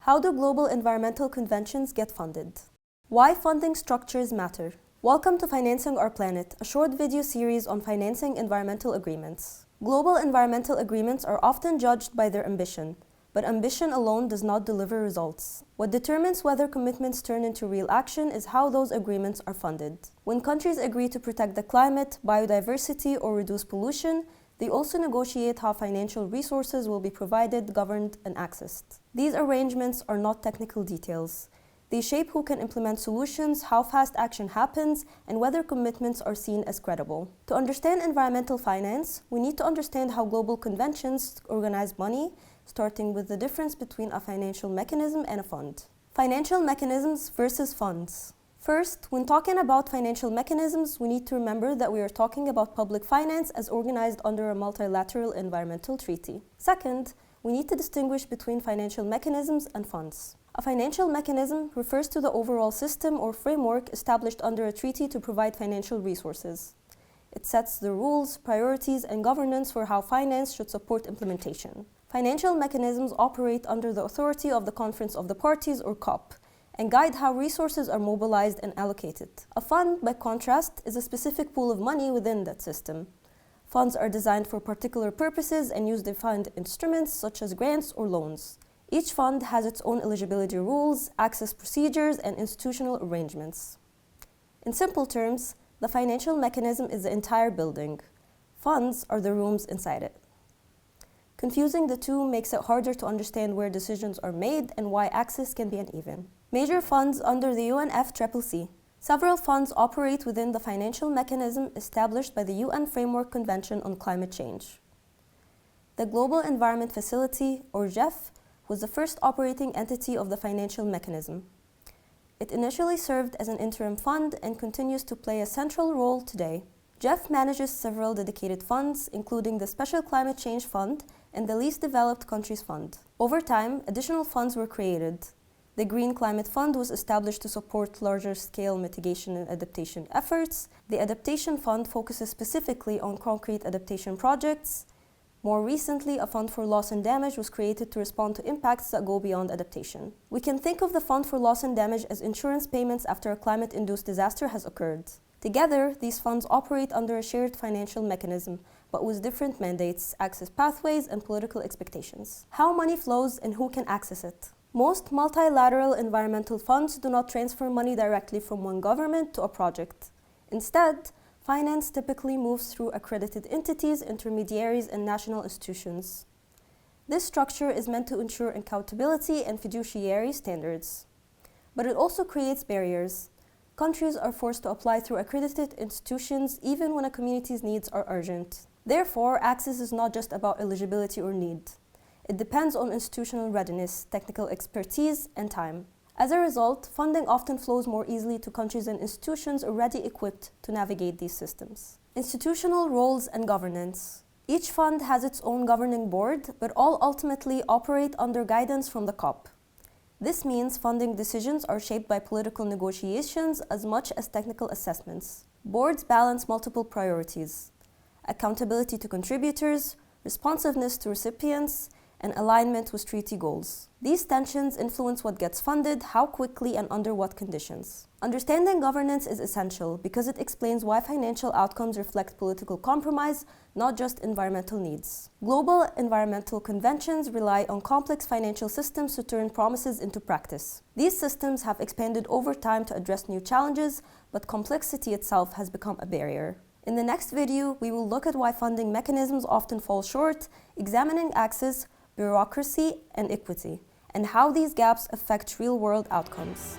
How do global environmental conventions get funded? Why funding structures matter. Welcome to Financing Our Planet, a short video series on financing environmental agreements. Global environmental agreements are often judged by their ambition, but ambition alone does not deliver results. What determines whether commitments turn into real action is how those agreements are funded. When countries agree to protect the climate, biodiversity, or reduce pollution, they also negotiate how financial resources will be provided, governed, and accessed. These arrangements are not technical details. They shape who can implement solutions, how fast action happens, and whether commitments are seen as credible. To understand environmental finance, we need to understand how global conventions organize money, starting with the difference between a financial mechanism and a fund. Financial mechanisms versus funds. First, when talking about financial mechanisms, we need to remember that we are talking about public finance as organized under a multilateral environmental treaty. Second, we need to distinguish between financial mechanisms and funds. A financial mechanism refers to the overall system or framework established under a treaty to provide financial resources. It sets the rules, priorities, and governance for how finance should support implementation. Financial mechanisms operate under the authority of the Conference of the Parties, or COP, and guide how resources are mobilized and allocated. A fund, by contrast, is a specific pool of money within that system. Funds are designed for particular purposes and use defined instruments such as grants or loans. Each fund has its own eligibility rules, access procedures, and institutional arrangements. In simple terms, the financial mechanism is the entire building. Funds are the rooms inside it. Confusing the two makes it harder to understand where decisions are made and why access can be uneven. Major funds under the UNFCCC. Several funds operate within the financial mechanism established by the UN Framework Convention on Climate Change. The Global Environment Facility, or GEF, was the first operating entity of the financial mechanism. It initially served as an interim fund and continues to play a central role today. GEF manages several dedicated funds, including the Special Climate Change Fund and the Least Developed Countries Fund. Over time, additional funds were created. The Green Climate Fund was established to support larger-scale mitigation and adaptation efforts. The Adaptation Fund focuses specifically on concrete adaptation projects. More recently, a fund for loss and damage was created to respond to impacts that go beyond adaptation. We can think of the fund for loss and damage as insurance payments after a climate-induced disaster has occurred. Together, these funds operate under a shared financial mechanism, but with different mandates, access pathways, and political expectations. How money flows and who can access it. Most multilateral environmental funds do not transfer money directly from one government to a project. Instead, finance typically moves through accredited entities, intermediaries, and national institutions. This structure is meant to ensure accountability and fiduciary standards. But it also creates barriers. Countries are forced to apply through accredited institutions even when a community's needs are urgent. Therefore, access is not just about eligibility or need. It depends on institutional readiness, technical expertise, and time. As a result, funding often flows more easily to countries and institutions already equipped to navigate these systems. Institutional roles and governance. Each fund has its own governing board, but all ultimately operate under guidance from the COP. This means funding decisions are shaped by political negotiations as much as technical assessments. Boards balance multiple priorities: accountability to contributors, responsiveness to recipients, and alignment with treaty goals. These tensions influence what gets funded, how quickly, and under what conditions. Understanding governance is essential because it explains why financial outcomes reflect political compromise, not just environmental needs. Global environmental conventions rely on complex financial systems to turn promises into practice. These systems have expanded over time to address new challenges, but complexity itself has become a barrier. In the next video, we will look at why funding mechanisms often fall short, examining access, bureaucracy, and equity, and how these gaps affect real-world outcomes.